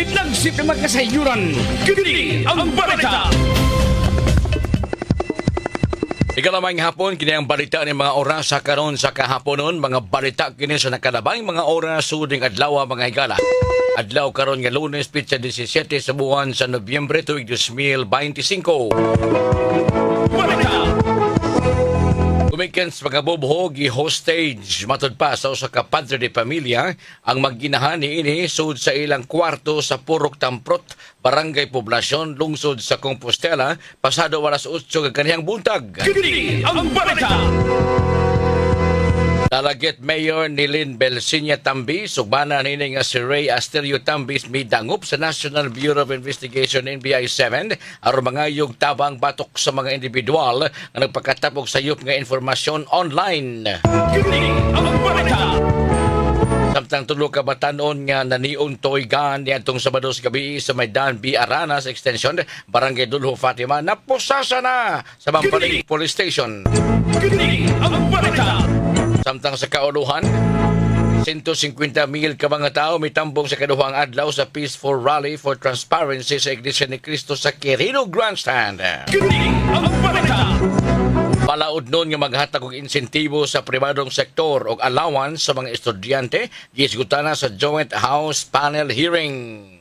Hitlagsip na magkasayuran, kini ang balita! Ikalamang hapon, kini ang balita ng mga oras sa karon sa kahaponon. Mga balita kini sa nakalabang mga oras suding adlaw mga higala. Adlaw karon nga Lunes, pitsa 17 sa buwan sa Nobyembre tuig 2025. Balita! Kumikens pagkabubuhog i-hostage matod pa sa usa ka padre de pamilya ang magginahan niini sud sa ilang kwarto sa Purok Tamprot, Barangay Poblasyon, lungsod sa Compostela, pasado alas 8 kaniyang buntag. Kini ang balita! Talagit Mayor Nilin Belsinia Tambis, sugbana nini nga si Ray Asterio Tambis midangop sa National Bureau of Investigation NBI 7 aron mangayog tabang batok sa mga individual nga nagpakatapog sayop nga informasyon online. Kini ang balita! Samtang tulo ka batanon nga naniun toygan niadtong Sabado sa gabi sa Maydan B. Aranas Extension, Barangay Dulho Fatima, napusasa na sa Mampaling Police Station. Kini ang balita! Samtang sa kauluhan, 150,000 ka mga tao mitambong sa kaduhang adlaw sa Peaceful Rally for Transparency sa Iglesia ni Cristo sa Quirino Grandstand. Kini ang balita! Palaod nun nga maghatag og insentibo sa pribadong sektor o allowance sa mga estudyante, gisgutana sa Joint House Panel Hearing.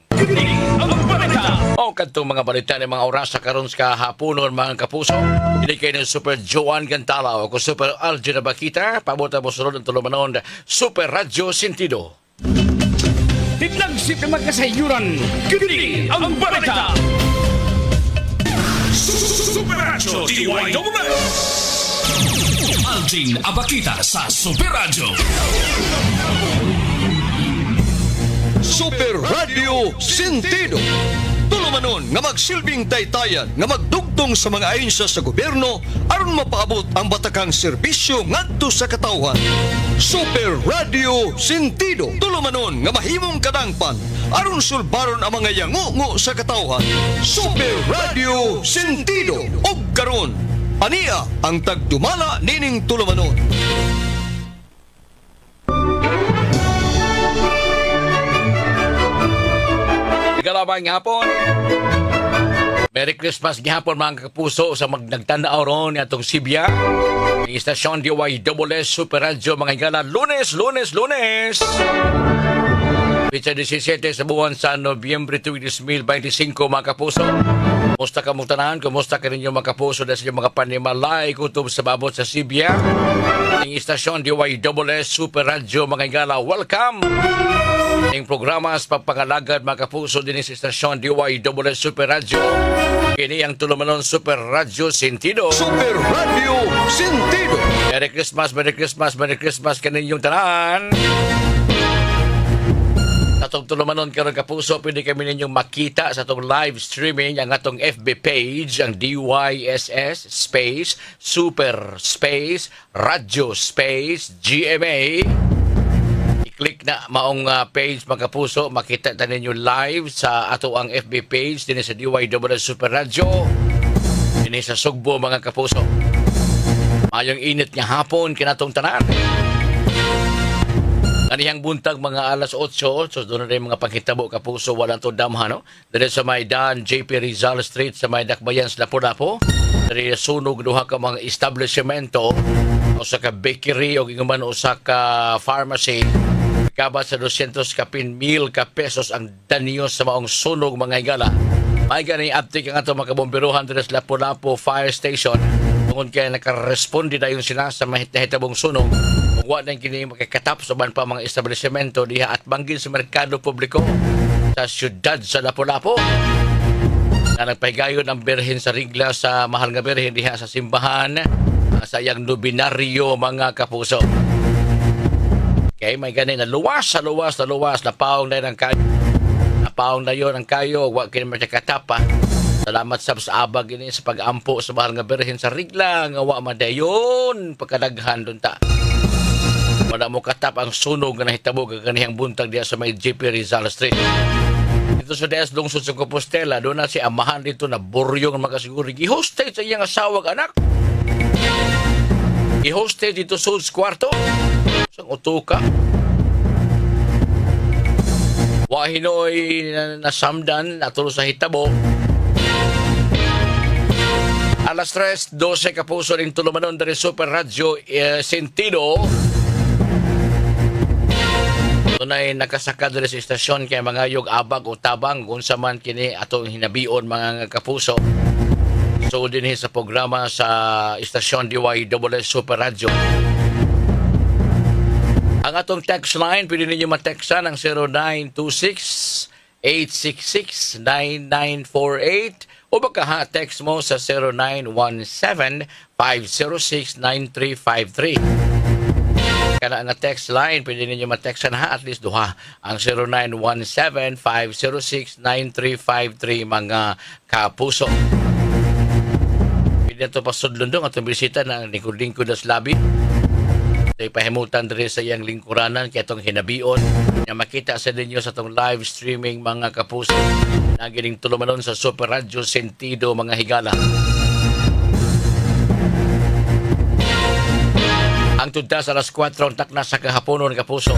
Kini ang balita! O kadtong mga balita ng mga oras sa karon sa hapunon mga kapuso. Hindi kayo ng Super Joan Gantala o Super Algina Bakita. Pabuta mo sunod ang tulumanon Super Radio Sentido. Hitlagsip na magkasayuran, kini ang balita! Super Radio DYWS Algin Abakita sa Super Radio. Super Radio Sentido. Tulumanon nga magsilbing taytayan nga magdugtong sa mga ahensya sa gobyerno aron mapaabot ang batakang serbisyo ngadto sa katawhan. Super Radio Sentido. Tulumanon nga mahimong kadangpan aron sulbaron ang mga yangungo sa katawhan. Super Radio Sentido. Og karon, aniya ang tagdumala nining tulumanon. Kalabang hapon. Merry Christmas gihapon mga kapuso sa magnagtanaw ron atong Sibya. Ang istasyon DYWS Super Radio mga higala Lunes. Pitsa 17 sa buwan sa Nobyembre 2025 mga kapuso. Kumusta ka mong tanan? Kumusta ka ninyo mga kapuso dahil sa inyong mga panimalay kutob sa babot sa Sibya? Ang istasyon DYWS Super Radio mga higala, welcome! Ang programa sa pagpangalagad mga kapuso din sa istasyon DYWS Super Radio. Kini ang tulumanon Super Radio Sentido. Super Radio Sentido. Merry Christmas kaninyong tanan. Sa itong tulumanon karon kapuso, pwede kami ninyong makita sa itong live streaming ang atong FB page, ang DYSS space Super space Radio space GMA. I-click na maong page mga kapuso, makita tanin ninyo live sa ato ang FB page din sa DYWS Super Radio din sa Sugbo mga kapuso. Mayong init nga hapon kinatong tanan. Kanihang buntag mga alas 8, so doon na rin mga pagkitabo kapuso, walang to damhan, no? Dali sa Maydan, JP Rizal Street sa may Dakbayan sa Lapu-Lapu. Dali sunog duha ka mga establishmento o sa ka bakery o ginguman o sa ka pharmacy. Kabat sa 200 mil pesos ang danyo sa maong sunog mga higala. May ganang update ang ato mga kabomberuhan dito sa Lapu-Lapu Fire Station. Tungkol kaya nakaresponde na yung sila sa mahitabong sunog. Kung wala kini makikatap sa pa mga establishmento diha at banggin sa merkado publiko sa syudad sa Lapu-Lapu. Na nagpahigayon ang berhen sa rigla sa mahal nga berhen diha sa simbahan sa iyang nobinaryo mga kapuso. Okay, may ganin na luwas na paong na ng kayo. Napaong na yun ang kayo, huwag kini makikatapa. Salamat sa abag ini sa pag-ampo sa mahal nga berhen sa rigla nga wa madayon pagkadaghan doon ta. Wala mo katap ang sunog na nahitabo kaganihang buntag diya sa may JP Rizal Street. Dito sa DS lungsod sa Compostela, doon na si amahan dito na buryong makasiguro. I-hostage sa iyang asawag anak. I-hostage dito sa kwarto. Sang utuka. Wa hinoy nasamdan natulo sa hitabo. Alas 3:12 kapuso ning tulumanon dari Super Radio Sentido. Tunay nakasaka diri sa istasyon kay mga yug abag o tabang unsa man kini atong hinabion mga kapuso. So dinhi sa programa sa istasyon DYWS Super Radio. Ang atong text line, pwede ninyo matextan ang 0926-866-9948 o baka text mo sa 0917-506-9353. Kana nga text line, pwede ninyo matextan at least duha. Ang 0917-506-9353 mga kapuso. Pwede ito pasudlon doon atong bisita ng lingkod-lingkod na Slabi. Ito'y pahimutan rin sa iyang lingkuranan kaya itong hinabion na makita sa ninyo sa itong live streaming mga kapuso na gining tulumanon sa Super Radio Sentido mga higala. Ang tuntas alas 4 ang takna sa kahaponon kapuso.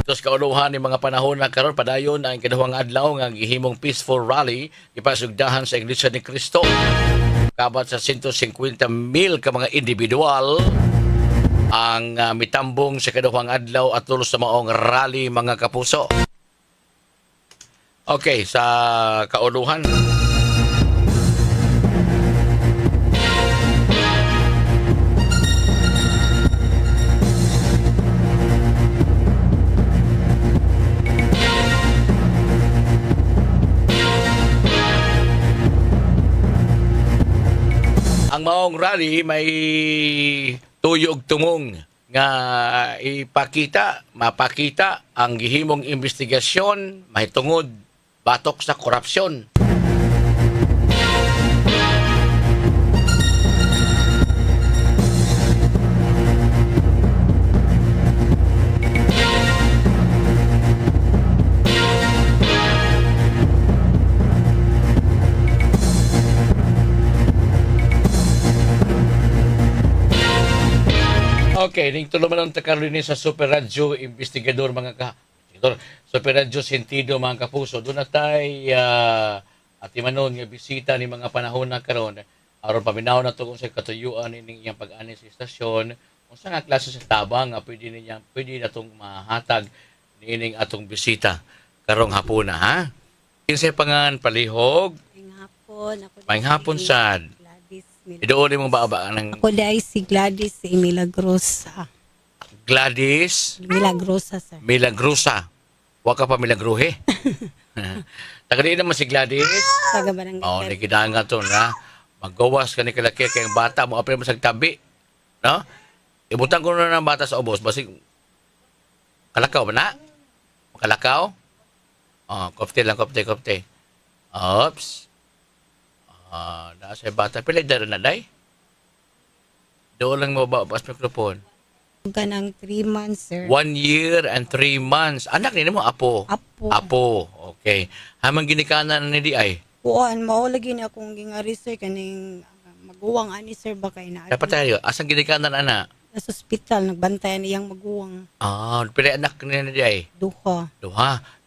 Ito sa kauluhan ng mga panahon na karon padayon ang kaduhang adlaw ng gihimong peaceful rally ipasugdahan sa Iglesia ni Cristo. Kabat sa 150,000 ka mga individual ang mitambong sa kaduhang adlaw at tulos sa maong rally mga kapuso. Okay, sa kauluhan. Ang maong rally may tuyog tumong nga mapakita ang gihimong investigasyon mahitungod batok sa korupsyon. Okay, ning tulumanon ta karon sa Super Radio investigador mga Super Radio Sentido mga kapuso. Doon na tay atimanon nga bisita ni mga panahon na karon aron paminaw na to kung sa katuyuan ning iyang pag-ani sa istasyon. Unsa nga klase sa tabang nga pwede natong mahatag nining atong bisita karong hapon na ha. Kinsay pangan palihog? Maayong hapon sad. Idoon mo ba ng... Ako dahil si Gladys Milagrosa. Gladys? Milagrosa, sir. Milagrosa. Huwag ka pa milagruhe. Tagadiin naman si Gladys. Taga barangay. Oo, nakikidahan nga ito, na maggawas ka ni kalaki kayong bata mo, apel mo sa tabi. No? Ibutan ko na ng bata sa obos. Basig, kalakaw ba na? Kalakaw? Oh, kofte lang, kofte. Oops. Nasa bata. Pilay dara na, day? Doon lang mo ba pas mikrofon? Ka ng 3 months, sir. 1 year and 3 months. Anak nila mo, apo? Apo. Okay. Hamang ginikanan na ni ay? Kuan, maulagi na akong gingari, sir, kaning maguwang ani, sir, ba kayo na. Dapat tayo, asang ginikanan anak? Sa hospital, nagbantayan iyang maguwang. Pilay anak nila ni ay? Duha.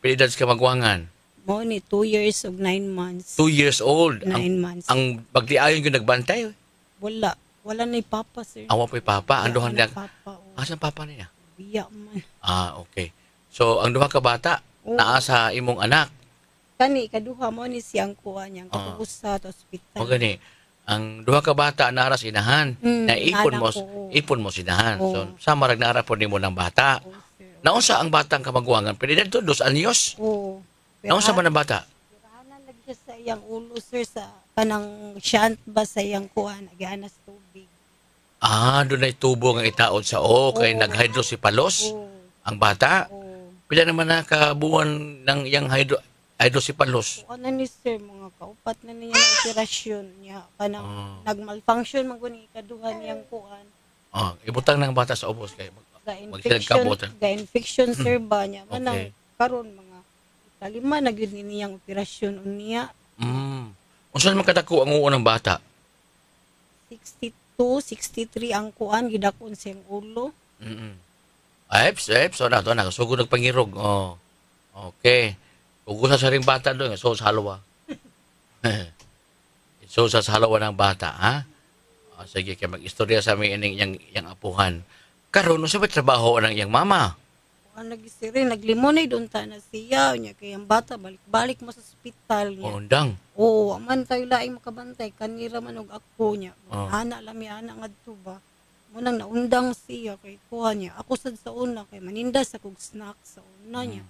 Pilay dads ka magwangan? Mo ni 2 years ug 9 months. 2 years old. 9 months. Ang pagdiayon yung nagbantay? Wala na yung papa, sir. Awa po yung papa. Ang duhan niya. Papa. Asan papa niya? Biya man. Okay. So, ang duha ka bata, naa sa imong anak. Kani, kaduha mo ni siyang kuha niyang kapusa sa hospital. O gani, ang duha ka bata naara sa inahan. Ipon mo sinahan. So, sa marag naara po nimo ng bata. Naunsa ang batang kamagwangan? Pwede dito, 2 anyos? Oo. Naunsa man ang bata? Pirahanan lagi siya sa iyang ulo, sir, sa kanang shunt ba sa iyang kuha, naganas tubig. Doon ay tubo nga itaod sa kay naghydrocephalosis ang bata. Pila naman na kabuan ng iyang hydrocephalosis? Ano ni sir, mga kaupat na niya na operasyon niya. Kanang nag-malfunction, maguni kaduhan niyang kuhan. Ibutang ng bata sa ubos kay ga-infection, sir, ba niya. Manang karon mga kalima na gyud niyang operasyon unya. Unsa man kadako ang uo ng bata? 62, 63 ang kuan gidakon siyang ulo. So na to na sugod nagpangirog. Okay. Kung gusto sa ring bata doon, so sa halawa. So sa halawa ng bata, ha? Sige, kaya mag-istorya sa amin yung apuhan. Karon no sa trabaho ng iyang mama. Ang nagisiri, naglimonay doon ta na siya. Niya, kaya ang bata, balik mo sa ospital niya. Ondang. Oo, aman tayo laing makabantay. Kanira man og ako niya. Ana, lami, ana nga to ba? Munang naundang siya kay kuha niya. Ako sad sa una, kay manindas akong snack sa una niya.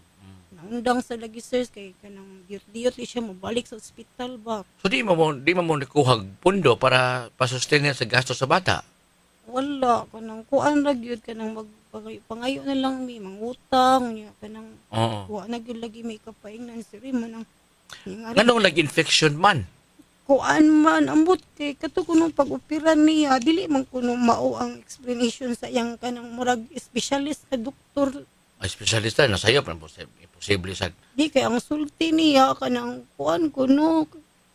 Naundang sa lagi sir, kay kanang diyot-diyot siya mabalik sa ospital ba. So di mo nakuhag pundo para pasustain niya sa gasto sa bata? Wala, kanang kuan ra gyud kanang pangayo na lang mi mangutang niya kanang kuha na gyud lagi may kapaingnan sir man ang Nganong nag-infection man? kuan man ambot kay kato kuno pag-operan niya dili man kuno mao ang explanation sa iyang kanang murag specialist na doktor. Ay, espesyalista na sayo pa imposible sa Di kay ang sulti niya kanang kuan kuno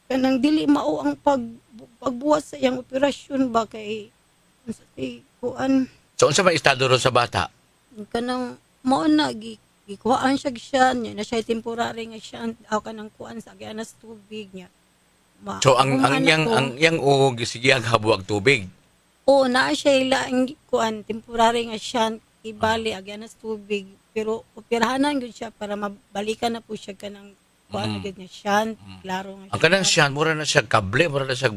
kanang dili mao ang pagbuhat sa iyang operasyon ba kay sa kuan So unsa may estado ron sa bata? kanang mao na gikuhaan siya niya na siya temporary nga siya aw kanang kuan sa gianas tubig niya. So ang yang o gisigiyag habuag tubig. Oo, na siya ilang kuan temporary nga siya ibali aganas tubig pero operahanan gyud siya para mabalikan na po siya kanang kuan gyud nga siya klaro nga Ang kanang siya mura na siya kable, mura na siya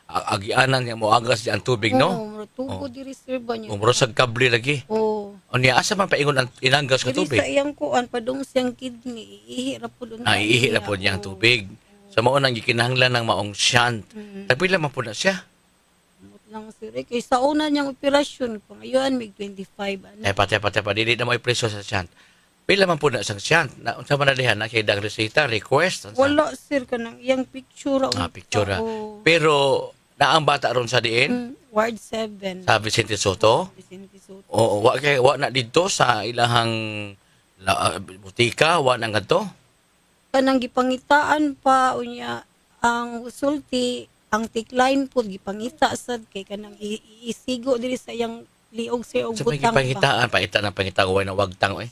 agianan niya mo agas di ang tubig no. Oo, tubo diri sir ba niya. Mura sa kable lagi. Oo. O niya asa man paingon ang inanggas ka Diri tubig? sa iyang kuan padung siyang kidney ihira po doon. Ihira po niya ang tubig. Sa mao nang gikinahanglan ng maong shunt. Tagpila man po na siya. Lang sir kay sa una niyang operasyon pangayoan mig 25 ano. Pati dili na mo ipreso sa shunt. Pila man po na sang shunt. Na unsa man na diha na kay dag resita request unsa? Wala sir kanang iyang picture Picture. Pero naang bata ron sa diin Ward 7. sa Vicente Soto. Vicente Soto. O wa na didto sa ilahang butika, wa na ngadto. Kanang gipangitaan pa unya ang sulti ang tikline po gipangita sad kay kanang isigo diri sa iyang liog sir og Sa may butang pa. gipangitaan, pakita ng pangitaan wa na wagtang eh.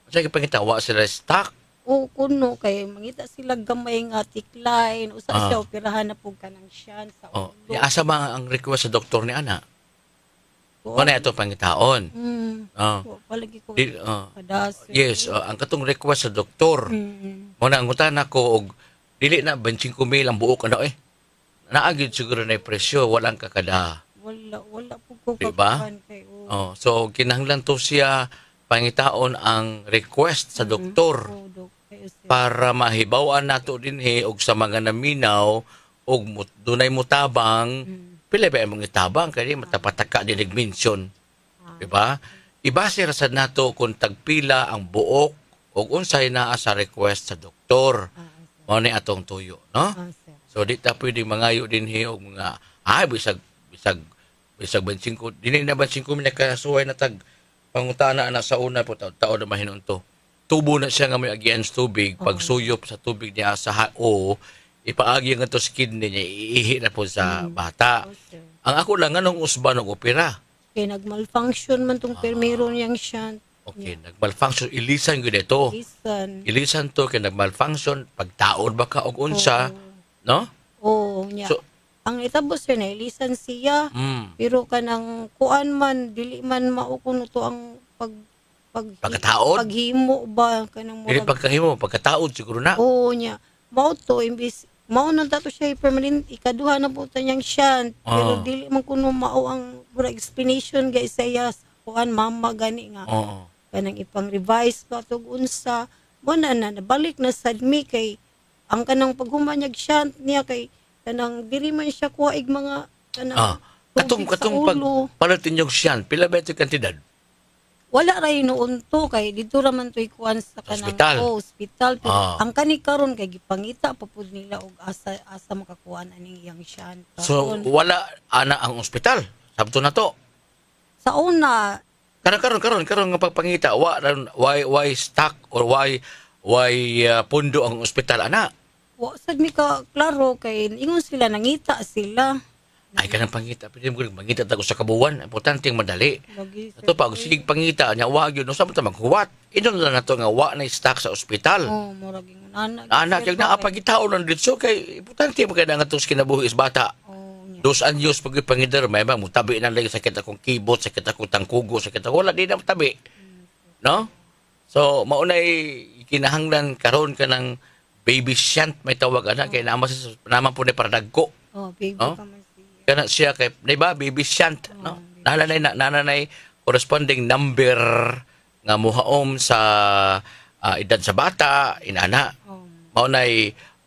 Sa gipangitaan wa sila stock. O kuno kay mangita sila gamay nga tikline usa siya operahan na pug kanang siyan sa Oh, ulo. asa man ang request sa doktor ni ana? Oo. Ano ito pangitaon? Oh. Palagi ko Di- kadas. Yes, ang katong request sa doktor. Mo na ngutan ako og dili na 25,000 ang buok ano eh. Naagid siguro na presyo, walang kakada. Wala po ko Diba? kakuhan kay Oh, so kinahanglan to siya pangitaon ang request sa doktor Dok, kayo, sir. para mahibaw-an nato dinhi og sa mga naminaw og dunay mutabang. Pila ba imong itabang kay matapataka din mention. Di ba? Ibase ra sad nato kung tagpila ang buok ug unsay naa sa request sa doktor. Mao ni atong tuyo, no? Sir. So di ta pwedeng mangayo dinhi og mga bisag 25 dinhi na 25 na kasuway na tag pangutana na sa una po tao na mahinon to. Tubo na siya nga may against tubig, pagsuyop sa tubig niya sa hao, ipaagi nga to sa kidney niya, iihi na po sa bata. Sir. Ang ako lang, anong usba ng opera? Kay nagmalfunction man tong permero niyang shunt. Okay, nagmalfunction, ilisan ko dito. Isan. Ilisan to, kay nagmalfunction, pagtaon ba ka og unsa, no? Oo, niya. So, Ang itabos sir na ilisan siya. mm, Pero kanang kuan man dili man mao kuno to ang Pagkataon? paghimo ba kanang Dili pagkahimo, pagkataod siguro na. Oo niya. Mao to imbis mao nang tato siya permanent ikaduha na po tanyang shunt pero dili man kuno mao ang murag explanation guys saya kuan mama gani nga Oo. kanang ipang revise pa tug unsa mo na nabalik na sad mi kay ang kanang paghumanyag shunt niya kay kanang diri man siya kuha ig mga kanang tubig sa Katong ulo. palatin yung siyan, pila ba ito kantidad? Wala ra noon to kay dito ra man toy kuan sa kanang Hospital. hospital pero Ah. ang kani karon kay gipangita pa pud nila og asa makakuan aning iyang shunt. So, wala ana ang ospital. Sabto na to. sa una Karon nga pagpangita, why stock or why pundo ang ospital ana? wa sad mi ka klaro kay ingon sila nangita sila. Ay ka ng pangita. Pwede mo mangita tago sa kabuwan. Importante yung madali. Lagi sir. Ito pa, kung sige pangita, niya wag yun. No, saan mo ito maghuwat? Ito na lang na ito nga wa na stock sa ospital. Oh, muraging anak. Anak, yung naapagitao lang dito. Kay, importante mo kaya nga itong kinabuhi is bata. Oh, nya. 2 anyos pag pangidar, may ba, mutabi na lang sakit akong kibot, sakit akong tangkugo, sakit ako, wala din na mutabi. No? So, maunay kinahanglan karon ka ng baby shunt, may tawag ana, kaya naman po na para dagko. Oh, baby Oh? pa man siya. Kana siya kay, di ba, baby shunt, no? Nananay corresponding number nga muhaom sa edad sa bata, inana. Oh,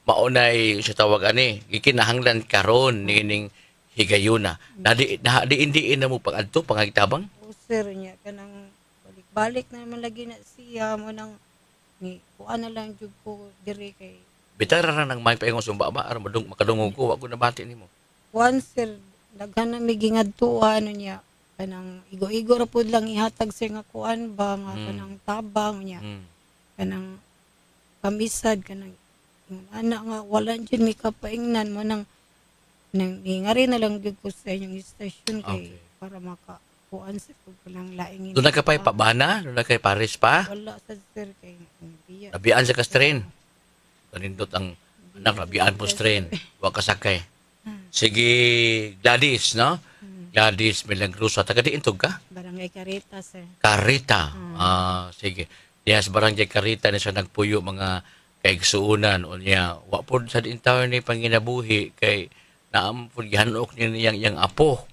Maunay siya tawag ani, gikinahanglan karon nining higayuna. Di indiin na mo pag-adto pangagitabang. oh sir niya kanang balik-balik na naman lagi na siya mo nang ni kuan na lang jud ko diri kay Bitara ra nang may paingon sumba ba aron makadungog ko, wa ko nabati nimo. kuan sir daghan na may gingadtuan ano niya kanang igo-igo ra pud lang ihatag sir nga kuan ba nga kanang tabang niya kanang kamisad kanang anak nga wala jud may kapaingnan mo nang ngari na lang jud ko sa inyong istasyon kay Okay. para maka kuan sa pag lang laing Doon na ka pa pabana, doon na kay Paris pa. wala sa sir kay biya Nabiyaan sa ka-strain. Kanindot ang anak, nabiyaan po strain. Huwag kasakay. Sige, Gladys, no? Gladys Milagrosa. Taga di intog ka? barangay Carita sir. Karita. Sige. Yes, barangay Karita na siya nagpuyo mga kaigsuunan. O niya, wag po sa intaw ni panginabuhi kay naampod gihanok niya yang apo.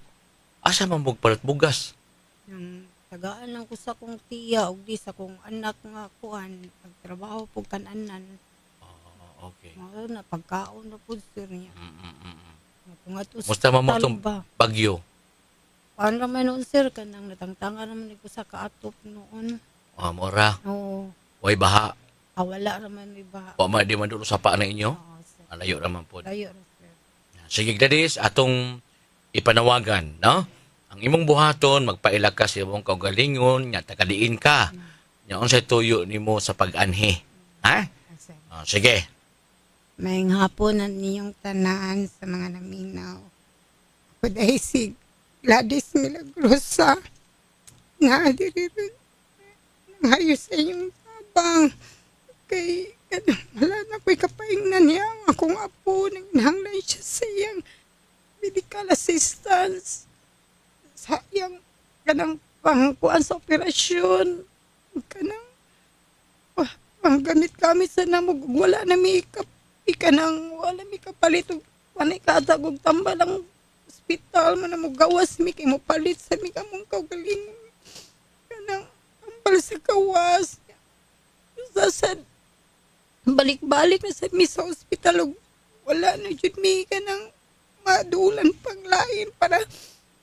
Asa man palit bugas? Nang tagaan lang ko sa kong tiya ug di sa kong anak nga kuan pagtrabaho pug kananan Okay. mao na pagkaon na pud sir niya. Kung ato Musta mo itong ba? bagyo? Paano naman noon sir kanang natangtangan naman ko sa kaatop noon. Mora. Oo. Way baha. Wala naman may baha. Wa man di man dulo sa paa na inyo. Oo, sir. Alayo raman po. Layo ra sir. Sige, Gladys, atong ipanawagan, no? Ang imong buhaton, magpailag ka sa imong kaugalingon, nga takaliin ka. Nga unsay tuyo nimo sa pag-anhi. Ha? Sir. Sige. Maayong hapon ang ninyong tanan sa mga naminaw. Ako dahil si Gladys Milagrosa na diri rin nangayo sa inyong tabang. Kay wala na ko'y kapaingnan niya ang akong apo nang nanglan siya sa iyang medical assistance. Sa iyang kanang pangkuan sa operasyon. Kanang panggamit-gamit sa namog. Wala na may kanang wala may kapalit. Panay katagog tambal ang hospital mo na mo gawas mi kay mo palit sa mi kamong kaugaling. Kanang tambal sa gawas. Sasad balik-balik na sa mi sa ospital ug wala na jud mi kanang madulan panglain para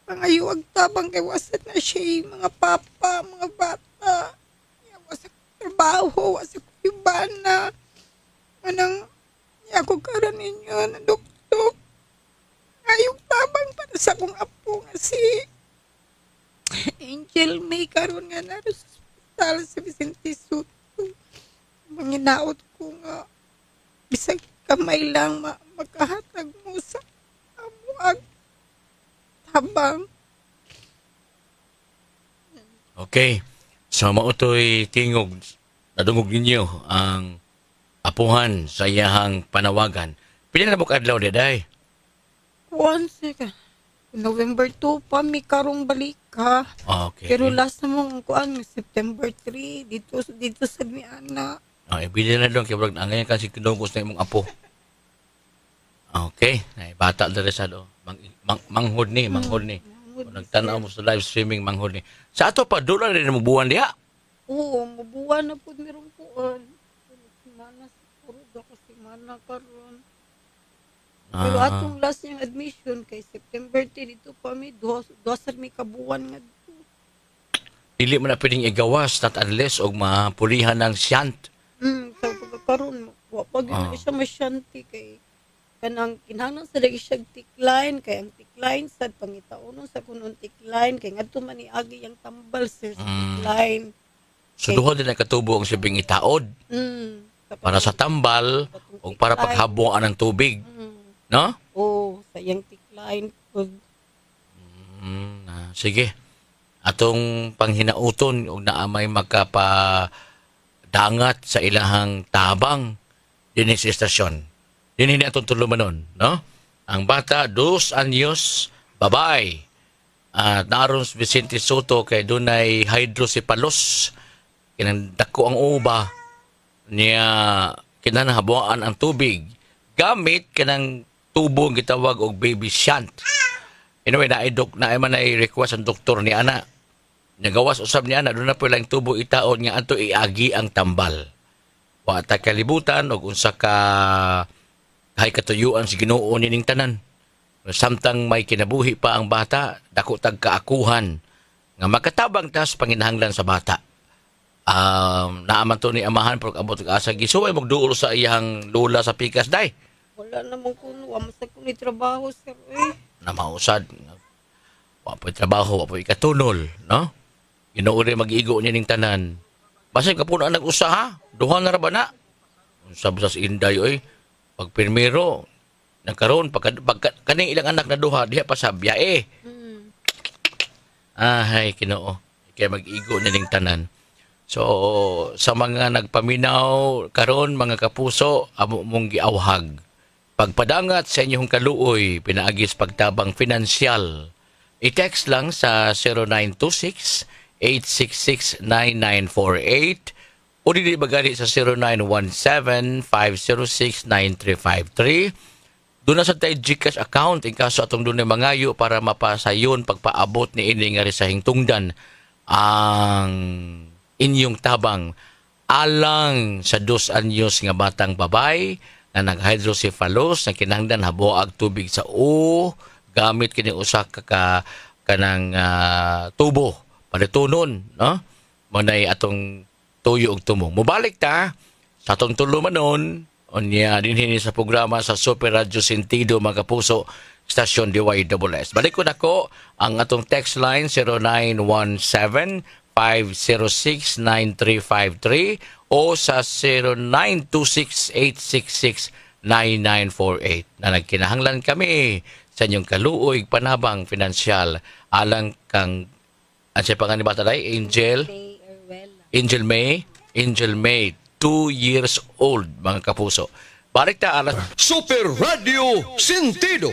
pangayuag tabang kay wasat na siya mga papa, mga bata. Wasak trabaho, wasak kubana. Anang ako karon ninyo na doktor. Ayong tabang para sa akong apo nga si Angel May karon nga naro sa ospital sa Vicente Soto. Manginaot ko nga bisag kamay lang makahatag mo sa amuag tabang. Okay. So, mautoy tingog, nadungog ninyo ang apuhan sa iyahang panawagan. Pila na mo kadlaw, Deday? Kuan ka. November 2 pa mi karong balik ha. Okay. Pero last na mong kuan September 3 dito sa Miana. Ibili na doon, kaya wala ngayon kasi kinugos na imong apo. Okay. Ay, bata na rin sa do. Manghod ni. Kung nagtanaw mo sa live streaming, manghod ni. Sa ato pa, doon na rin mo buwan diha. Oo, mabuwan na po merong kuan. Simana siguro do kasi mana karon. Pero atong last niyang admission kay September 10 dito pa mi dosar mi kabuwan nga dito. Dili mo na pwedeng igawas, not unless, og mapulihan ng siyant. Sa pagkakaroon wa pa gyud na siya masyanti kay kanang kinahanglan sa lagi siya tikline kay ang tikline sad pangitaonon sa kunon tikline kay ngadto man ni agi ang tambal sir sa tikline. So, duha din ang katubo ang sibing itaod para sa tambal o para paghabuan ng tubig. No? Oh, sa iyang tikline bukag. Sige. Atong panghinauton og naa may makapadangat sa ilahang tabang dinhi sa estasyon. Dinhi ni atong tulumanon, no? Ang bata 2 anyos, babae. At naroon si Vicente Soto kay dunay hydrocephalus. Kinang dako ang uba niya kinanahabuan ang tubig gamit kanang tubo nga gitawag og baby shunt. Anyway, na man ay request ang doktor ni ana. Nagawas usab ni ana doon na po lang tubo itaon nga ato iagi ang tambal. Wa ta kalibutan og unsa ka hay katuyuan si Ginoo nining tanan. Samtang may kinabuhi pa ang bata, dako tag kaakuhan nga makatabang tas panginahanglan sa bata. Naaman to ni amahan pero abot og asa gisuway magduol sa iyang lula sa pikas day. Wala namang kuno, amasag ko ni trabaho, sir. Na mausad. Wapoy trabaho, wapoy katunol, no? Ginuuri mag-igo niya ning tanan. Basta kapuno ang nag-usaha, duha na ra ba na? Sabi sa Inday, oy, pag primero, nagkaroon, kaning ilang anak na duha, diha pa sa biyae. Ay, Kinoo. Kaya mag-igo niya ning tanan. So, sa mga nagpaminaw, karon mga kapuso, amo mong giawhag. Pagpadangat sa inyong kaluoy, pinaagis pagtabang finansyal. I-text lang sa 0926-866-9948 o dili bagari sa 0917-506-9353. Doon na sa tayo GCash account in kaso atong doon na mangayo para mapasayon pagpaabot ni ini nga sa hingtungdan ang inyong tabang alang sa 2 anyos nga batang babay na nag-hydrocephalus na kinahanglan habuag tubig sa gamit kini usa ka kanang tubo palitunon, no? Manay atong tuyo og tumong. Mobalik ta sa atong tulumanon unya dinhi sa programa sa Super Radio Sentido mga kapuso, stasyon DYSS. Balik ko nako ang atong text line 0917-506-9353 o sa 0926-866-9948 na nagkinahanglan kami sa inyong kaluoy panabang finansyal alang kang ansa pa nga ni bata day Angel May 2 years old mga kapuso. Balik ta alas Super Radio Sentido.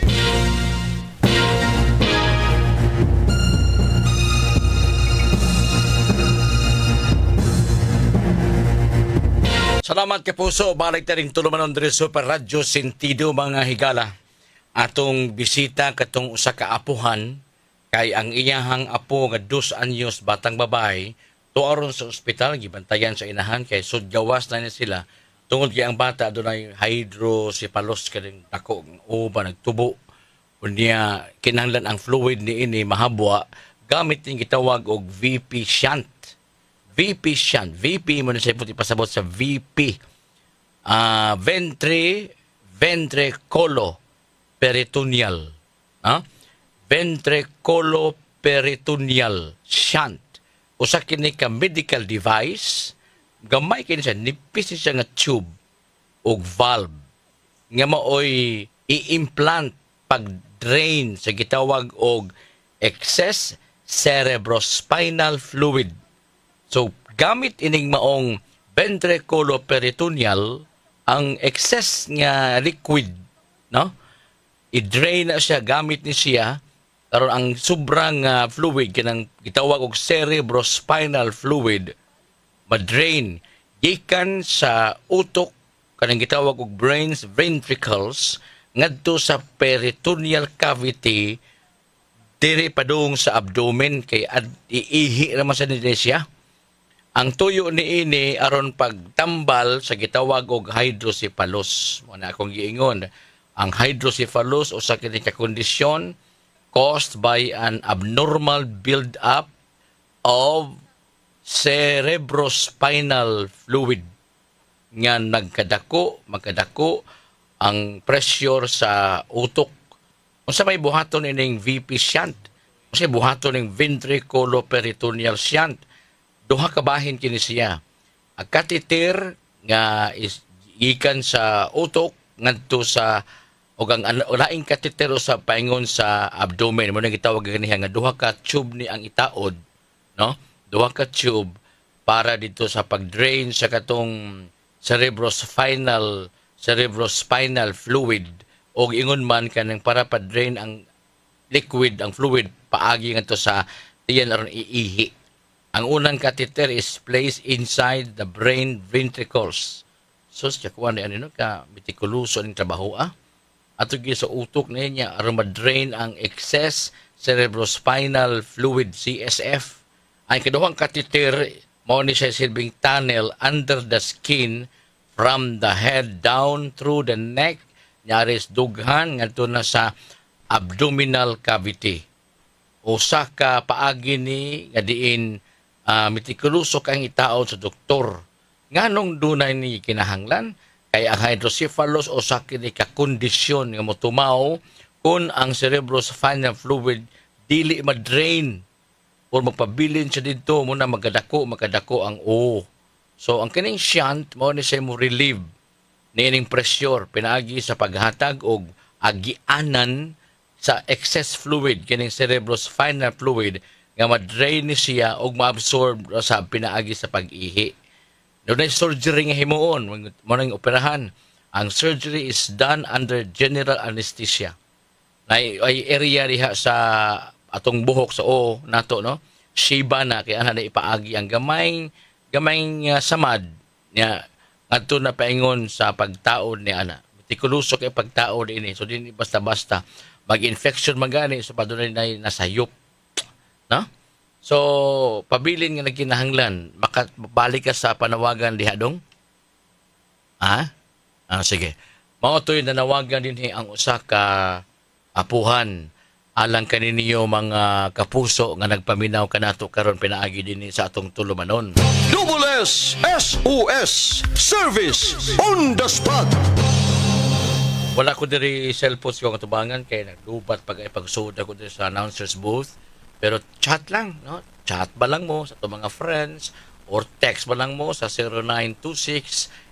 Salamat kapuso, balik ta ring tulumanon diri Super Radio Sentido mga higala. Atong bisita katong usa ka apuhan kay ang iyahang apo nga 2 anyos batang babae tuaron sa ospital gibantayan sa inahan kay sudgawas na niya sila tungod kay ang bata adunay hydrocephalus kading dako uba nagtubo unya kinahanglan ang fluid niini mahabwa gamit ning gitawag og VP shunt. VP shunt. VP mo na siya puti pasabot sa VP. Ventriculoperitoneal. Ventriculoperitoneal shunt. Usa kini ka medical device. Gamay kini siya. Nipis siya nga tube o valve. Nga maoy i-implant pag-drain sa gitawag og excess cerebrospinal fluid. So, gamit ining maong ventriculoperitoneal, ang excess nga liquid, no? I-drain na siya, gamit ni siya, karon ang sobrang fluid, kanang gitawag og cerebrospinal fluid, ma-drain, gikan sa utok, kanang gitawag og brain's ventricles, ngadto sa peritoneal cavity, diri padung sa abdomen, kay iihi naman sa nila siya. Ang tuyo ni ini aron pagtambal sa gitawag og hydrocephalus. Muna akong giingon, ang hydrocephalus usa kini ka kondisyon caused by an abnormal build-up of cerebrospinal fluid nga magkadako ang pressure sa utok. Unsa may buhaton ining VP shunt? Unsa buhaton ning ventriculoperitoneal shunt? Duha ka bahin kini siya. Ang catheter nga gikan sa utok ngadto sa o ang laing katetero sa paingon sa abdomen mo nang gitawag ganiha nga duha ka tube ni ang itaod, no? Duha ka tube para dito sa pag-drain sa katong cerebrospinal fluid o ingon man kanang para pa-drain ang liquid, ang fluid paagi ngadto sa tiyan aron iihi. Ang unang catheter is placed inside the brain ventricles. So, siya kuha na ano ka, mitikuloso ng trabaho, Ato sa utok na niya, aron ma-drain ang excess cerebrospinal fluid, CSF. Ang kaduhang catheter, mao ni siya silbing tunnel under the skin from the head down through the neck, nyaris dughan, ngadto na sa abdominal cavity. Usa ka paagi ni nga diin mitikuloso kang itaod sa doktor. Nganong dunay ni kinahanglan? Kaya ang hydrocephalus o sakit ni kakondisyon nga motumaw kung ang cerebrospinal fluid dili ma-drain o magpabilin siya dito muna magkadako ang O. So ang kining shunt mo ni siya mo relieve nining pressure pinaagi sa paghatag og agianan sa excess fluid kining cerebrospinal fluid nga ma-drain ni siya o ma-absorb sa pinaagi sa pag-ihi. Doon ay surgery nga himuon, manang operahan. Ang surgery is done under general anesthesia. Ay area diha sa atong buhok sa O nato, no? Shiba na kaya na ipaagi ang gamay samad niya ngadto na paingon sa pagtaod ni ana. Mitikuloso kay pagtaod ini. So din basta-basta mag-infection magani so padunay na nasayop. No? So, pabilin nga nagkinahanglan, makabalik ka sa panawagan diha dong? Sige. Mao to'y nanawagan din ang usa ka apuhan alang kaninyo mga kapuso nga nagpaminaw kanato karon pinaagi din sa atong tulumanon. Double S SOS Service on the spot. Wala ko diri cellphone ko katubangan kay naglubat pag-ipagsuod ako diri sa announcer's booth. Pero chat lang, no? Chat ba lang mo sa itong mga friends or text ba lang mo sa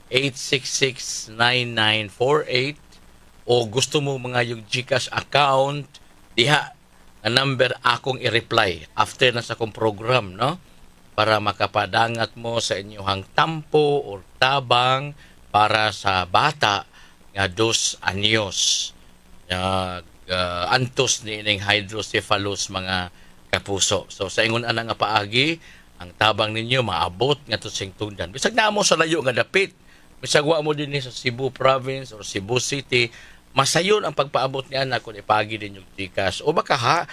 0926-866-9948 o gusto mo mga yung GCash account, diha, ang number akong i-reply after na sa akong program, no? Para makapadangat mo sa inyong tampo or tabang para sa bata nga 2 anyos. Antos ni ining hydrocephalus mga kapuso. So sa ingon ana nga paagi, ang tabang ninyo maabot ngadto sa tungdan. Bisag na mo sa layo nga dapit, bisag wa mo dinhi sa Cebu province or Cebu City, masayon ang pagpaabot ni ana kung ipaagi din yung GCash. O baka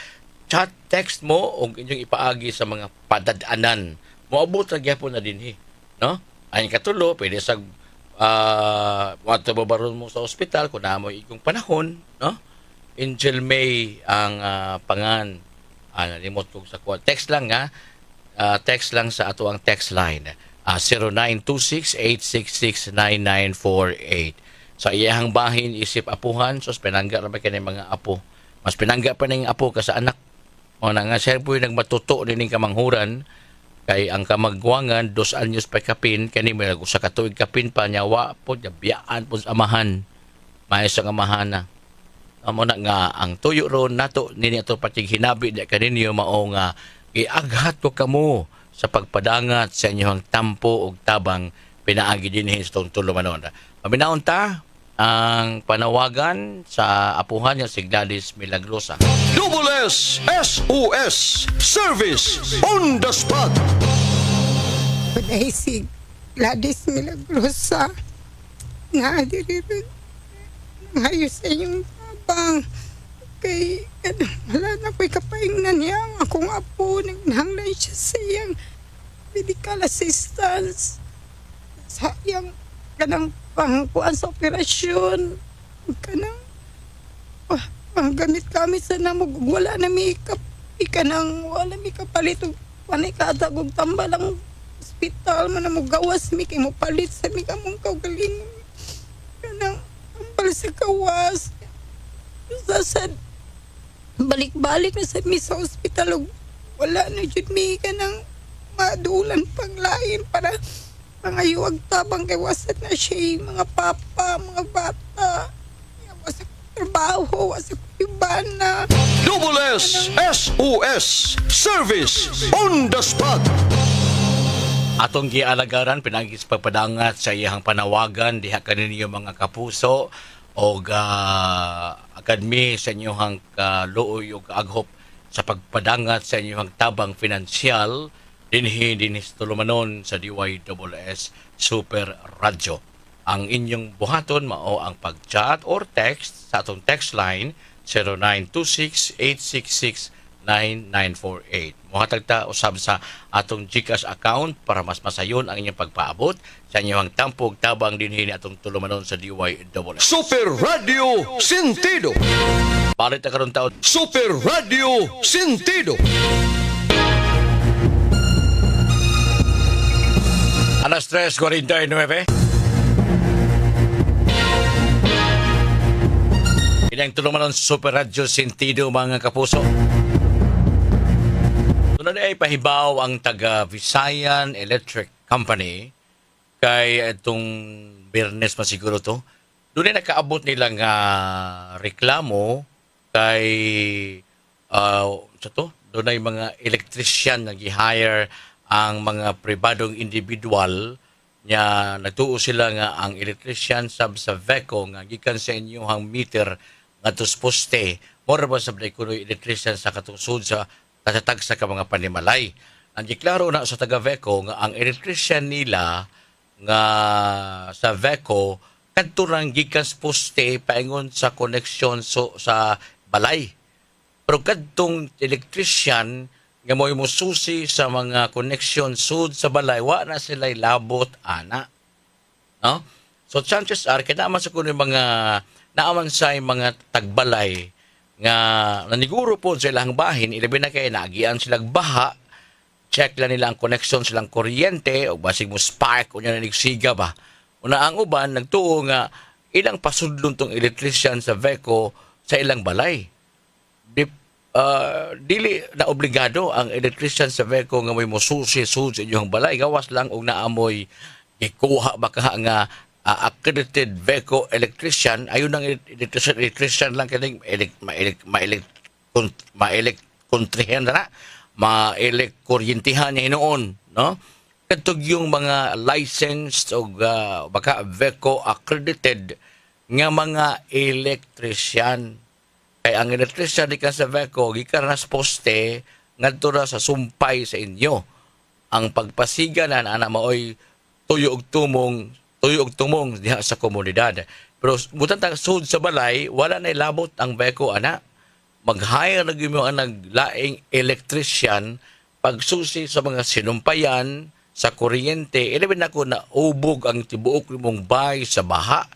chat text mo og inyong ipaagi sa mga padadanan. Moabot ra gyapon na dinhi, no? Ay katulo pwede sa babaron mo sa ospital kung namo ikong panahon, no? Angel May ang pangan nalimot ko sa call. Text lang text lang sa ato ang text line 0926-866-9948. Sa iyahang bahin isip apuhan, so pinangga ra ba kini mga apo. Mas pinangga pa ning apo ka sa anak. O na nga siya po nagmatuto din kamanghuran kay ang kamagwangan 2 anyos pa kapin kani may sa katuig kapin pa niya wa po biyaan po sa amahan. May sa amahana. Amo na nga ang tuyo ron nato nini ato patig hinabi di kaninyo mao nga iaghat ko kamo sa pagpadangat sa inyong tampo ug tabang pinaagi dinhi sa tulumanon. Paminaon ta ang panawagan sa apuhan niya si Gladys Milagrosa. Double S SOS Service on the spot. Paday si Gladys Milagrosa nga diri rin hayos sa inyong kay wala na ko'y kapaingnan niya akong apo nanghanglan siya sa iyang medical assistance sa iyang kanang pangkuan sa operasyon kanang panggamit-gamit sa namog wala na may ikanang wala may kapalit panay katagog tambalang hospital man na mo gawas mi kay mo palit sa mi kamong kaugaling kanang ambal sa kawas sasad balik-balik na sa mi sa ospital wala na jud mi ka ng madulan panglain para mangayuwag tabang kay wasad na siya mga papa, mga bata wasad wa sa ibana. Double S SOS Service on the spot. Atong gialagaran pinagis pagpadangat sa iyang panawagan diha kaninyo mga kapuso o akadmi sa inyong kaluoy o kaaghop sa pagpadangat sa inyong tabang finansyal dinhi tulumanon sa DYSS Super Radio. Ang inyong buhaton mao ang pag-chat or text sa atong text line 0926-866-9948. Muhatag ta usab sa atong GCash account para mas masayon ang inyong pagpaabot sa inyong tampog tabang dinhi ni atong tulumanon sa DYSS Super Radio Sentido. Palit na karon taon. Super Radio Sentido. Alas 3:49. Ilang tulumanon Super Radio Sentido mga kapuso. Tunod ay pahibaw ang taga Visayan Electric Company kay itong Biyernes masiguro to. Doon ay nakaabot nila nga reklamo kay doon ay mga electrician na gi-hire ang mga pribadong individual nya nagtuo sila nga ang electrician sab sa VECO nga gikan sa inyong meter ngadto sa poste mora ba sa kuno electrician sa katungsod sa tatatag sa mga panimalay. Ang giklaro na sa taga VECO nga ang electrician nila nga sa VECO kadto rang gikan sa poste paingon sa connection sa balay. Pero kadtong electrician nga mo'y mususi sa mga connection sud sa balay, wa na sila'y labot, ana. No? So, chances are, kaya naman sa kuno mga, naaman sa mga tagbalay, nga naniguro po sa ilang bahin, ilabi na kayo, naagian silang baha, check lang nila ang connection silang kuryente, o basig mo spark, o niya nanigsiga ba. Una ang uban, nagtuo nga, ilang pasudlon tong electrician sa VECO sa ilang balay. Dili na obligado ang electrician sa VECO nga may mususi sud sa inyong balay gawas lang og naamoy ikuha baka nga accredited VECO electrician ayun ang electrician lang kining kontrihen na kuryentihan niya hinoon no kadtog yung mga licensed o baka VECO accredited nga mga electrician. Kay ang electrician di ka sa VECO, gikan na sa poste, ngadto na sa sumpay sa inyo. Ang pagpasiga na maoy tuyo og tumong diha sa komunidad. Pero butan tang sud sa balay, wala na labot ang VECO ana. Mag-hire na gyud mo ang naglaing electrician pagsusi sa mga sinumpayan sa kuryente. Ilabin ako na ubog ang tibuok nimong bahay sa baha.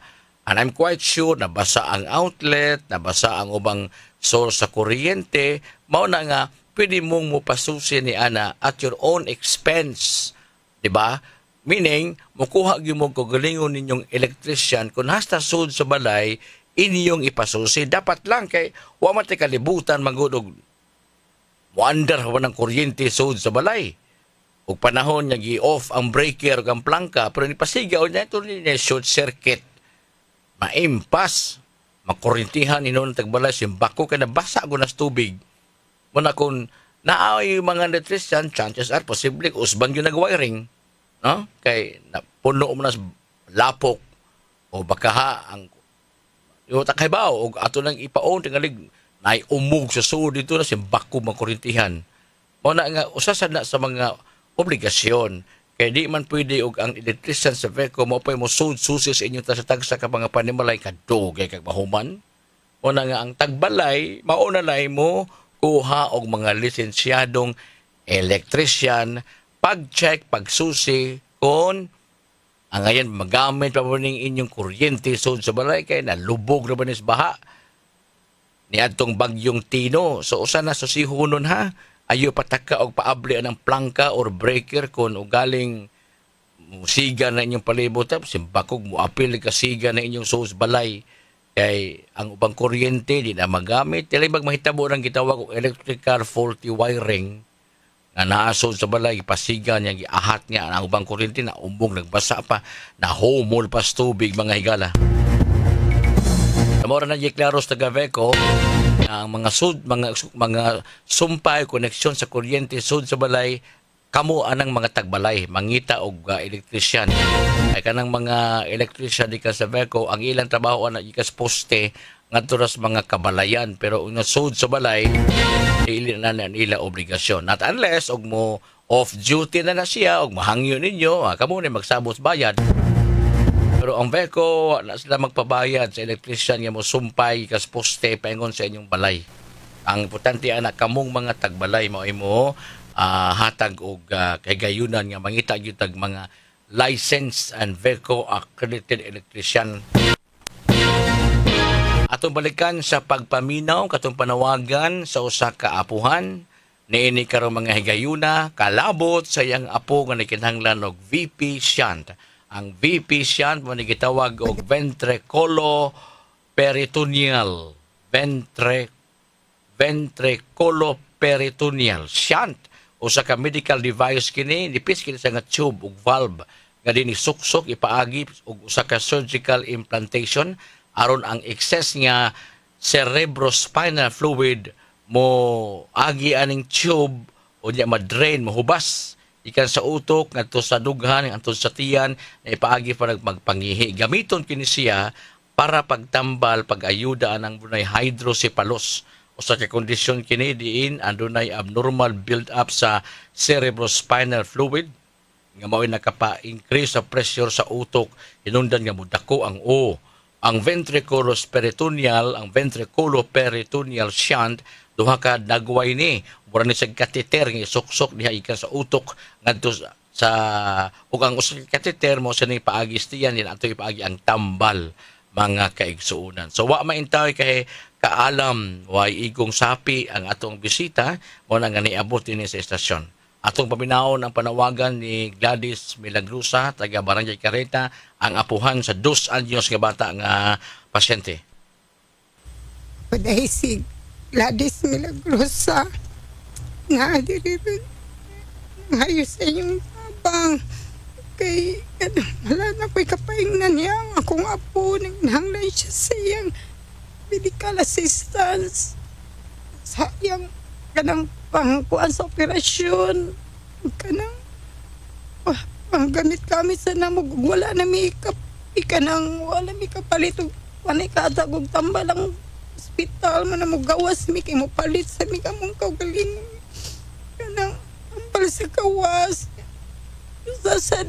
And I'm quite sure nabasa ang outlet, nabasa ang ubang source sa kuryente, mao na nga pwede mong mupasusi ni ana at your own expense, di ba? Meaning, mukuha gyud mo kagalingon ninyong electrician kung hasta sud sa balay inyong ipasusi. Dapat lang kay wa man tay kalibutan magudog wonder wa ng kuryente sud sa balay. Ug panahon nga gi-off ang breaker ug ang plangka pero ni pasigaw na ito ni short circuit. Maimpas, makurintihan inon tagbalay simbako kay nabasa ko nas tubig. Muna kung naay mga electrician, chances are posible usban yung nag-wiring. No? Kay puno mo nas lapok o baka ang yung takaybaw o ato nang ipaon tingalig naay umug sa sud dito na simbako makurintihan. Muna nga usasad na sa mga obligasyon. Kaya di man pwede og ang electrician sa VECO mo pa mo susi sa inyong tasatagsa ka mga panimalay kadugay kag mahuman. O na nga ang tagbalay, maunalay mo kuha og mga lisensyadong electrician, pag-check, pagsusi kung ang ngayon magamit pa mo ning inyong kuryente sud sa balay kay nalubog na ba nis baha ni adtong bagyong Tino. So usa na susihonon ha. Ayo pataka og paabli ang plangka or breaker kon ugaling musiga na inyong palibot simbakog mo apil ka siga na inyong sus balay kay ang ubang kuryente di na magamit dili mahitabo nang gitawag og electrical faulty wiring nga naasod sa balay pasiga niya giahat niya ang ubang kuryente na umbong nagbasa pa na humol pa tubig mga higala. Mora na giklaros taga Veco ang mga sumpay koneksyon sa kuryente sud sa balay kamo anang mga tagbalay mangita og elektrisyan ay kanang mga elektrisyan di ka sa Veco ang ilang trabaho ana gikas poste ngadto sa mga kabalayan pero ang sud sa balay dili na nila obligasyon not unless og mo off duty na siya og mahangyo ninyo kamo ni magsabot bayad. Pero ang Veco, na sila magpabayad sa elektrisyan nga mo sumpay kas poste paingon sa inyong balay. Ang importante anak kamong mga tagbalay mo hatag og kagayunan nga mangita gyud tag mga licensed and Veco accredited electrician. Atong balikan sa pagpaminaw katong panawagan sa usa ka apuhan niini karong mga higayuna kalabot sa iyang apo nga nakinahanglan og VP shunt. Ang VP shunt mo gitawag og ventriculoperitoneal ventriculoperitoneal shunt usa ka medical device kini nipis kini sa nga tube ug valve nga dinhi suksok ipaagi og usa ka surgical implantation aron ang excess nga cerebrospinal fluid mo agi aning tube o niya ma-drain mahubas ikan sa utok ngadto sa dughan ngadto sa tiyan na ipaagi para magpangihi gamiton kini siya para pagtambal pag-ayuda anang dunay hydrocephalus usa ka kondisyon kini diin adunay abnormal build up sa cerebrospinal fluid nga mao nakapa-increase sa pressure sa utok hinungdan nga mudako ang ang ventriculoperitoneal shunt duha ka dagway ni mura ni sa catheter nga isuksok diha ikan sa utok ngadto sa ug ang usa ka catheter mo sa ni paagi stiyan din ato ipaagi ang tambal mga kaigsuunan. So wa maintay kay kaalam way igong sapi ang atong bisita mo na nga niabot dinhi sa estasyon. Atong paminaon ang panawagan ni Gladys Milagrosa taga Barangay Carreta ang apuhan sa 2 anyos nga bata nga pasyente. Padahig Gladys Milagrosa nga diri ngayon sa inyong tabang kay wala na ko'y kapaingnan niya ang akong apo naghanglan siya sa iyang medical assistance sa iyang kanang pangkuan sa operasyon kanang panggamit-gamit sa namog wala na may ikanang wala may kapalit panay kaatag og tambalang hospital mo na mo gawas mi kay mo palit sa mi kamong kaugaling kanang ambal sa kawas sa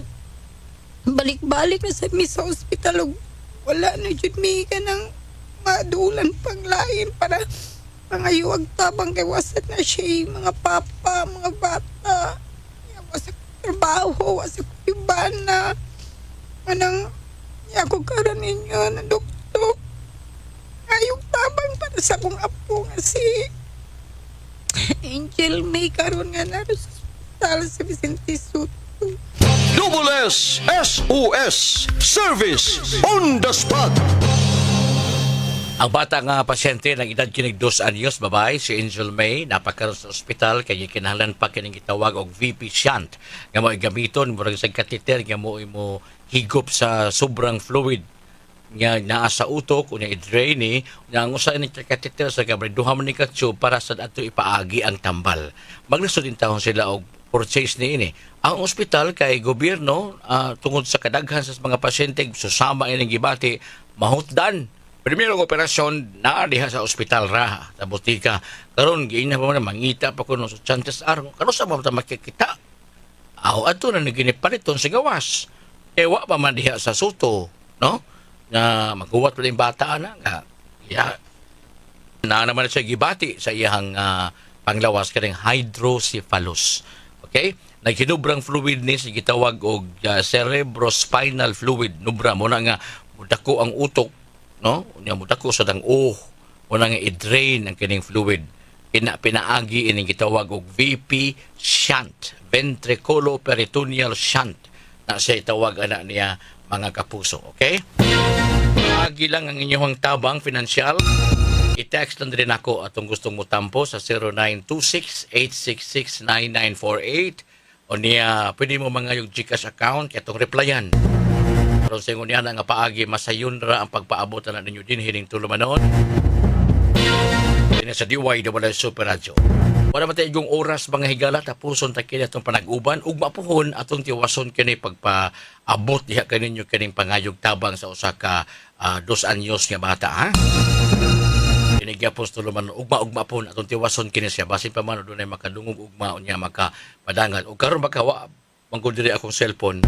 balik-balik na sa mi sa hospital wala na jud mi kanang madulan pang lain para pangayuag tabang kay wasat na siya mga papa mga bata wasa trabaho wasa kubana anang ako karon ninyo na doktor ayong tabang para sa akong apo nga si Angel May karon nga naro sa hospital sa Vicente Soto. Double S SOS Service on the spot. Ang bata nga pasyente ng edad kinig 2 anyos babae si Angel May napakaroon sa ospital kay kinahanglan pa kining gitawag og VP shunt nga mo gamiton murag sa catheter nga mo higop sa sobrang fluid nga naa sa utok unya i-drain ni nga ang usa ni catheter sa gabre duha man ni ka tube para sa ato ipaagi ang tambal. Maglisod din taon sila og purchase ni ini. Ang ospital kay gobyerno tungod sa kadaghan sa mga pasyente susama ining gibati mahutdan. Primerong operasyon na diha sa ospital ra sa butika. Karon giina pa man mangita pa kuno sa chances aron kano sa ba makikita. Aw ato na naginipalit sa gawas. Ewa pa man diha sa Soto, no? Na maghuwat pa yung bata na nga. Na naman siya gibati sa iyang panglawas kaning hydrocephalus. Okay? Naghinubrang fluid ni si gitawag og cerebrospinal fluid. Nubra mo na nga mudako ang utok, no? Unya mudako sa dang mo na nga i-drain ang kining fluid. Pinaagi ining gitawag og VP shunt, ventriculoperitoneal shunt. Na siya itawag ana niya mga kapuso. Okay? Agi lang ang inyong tabang financial. I-text lang rin ako atong gustong mutampo sa 0926-866-9948 o niya pwede mo mga yung GCash account kaya itong replyan. Pero sa ingon niya nga paagi masayon ra ang pagpaabot na ninyo din hining tulumanon. Kini sa DY wala Super Radio. Wala man tayong oras mga higala tapuson ta kini atong panag-uban ug mapuhon atong tiwason kini pagpaabot diha kaninyo kining pangayog tabang sa usa ka 2 anyos nga bata ha. Kini gyapon tulumanon ugma pon atong tiwason kini siya basin pa man dunay makadungog ugma unya makapadangan ug karon baka manggod diri akong cellphone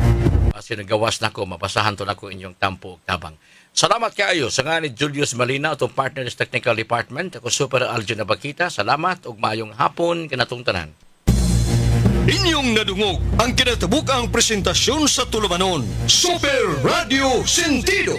kasi nagawas nako mapasahan to nako inyong tampo ug tabang. Salamat kaayo sa nga ni Julius Malina atong partner sa Technical Department. Ako Super Aljo Nabakita. Salamat ug maayong hapon kanatong tanan. Inyong nadungog ang kinatabuk ang presentasyon sa tulumanon. Super Radio Sentido.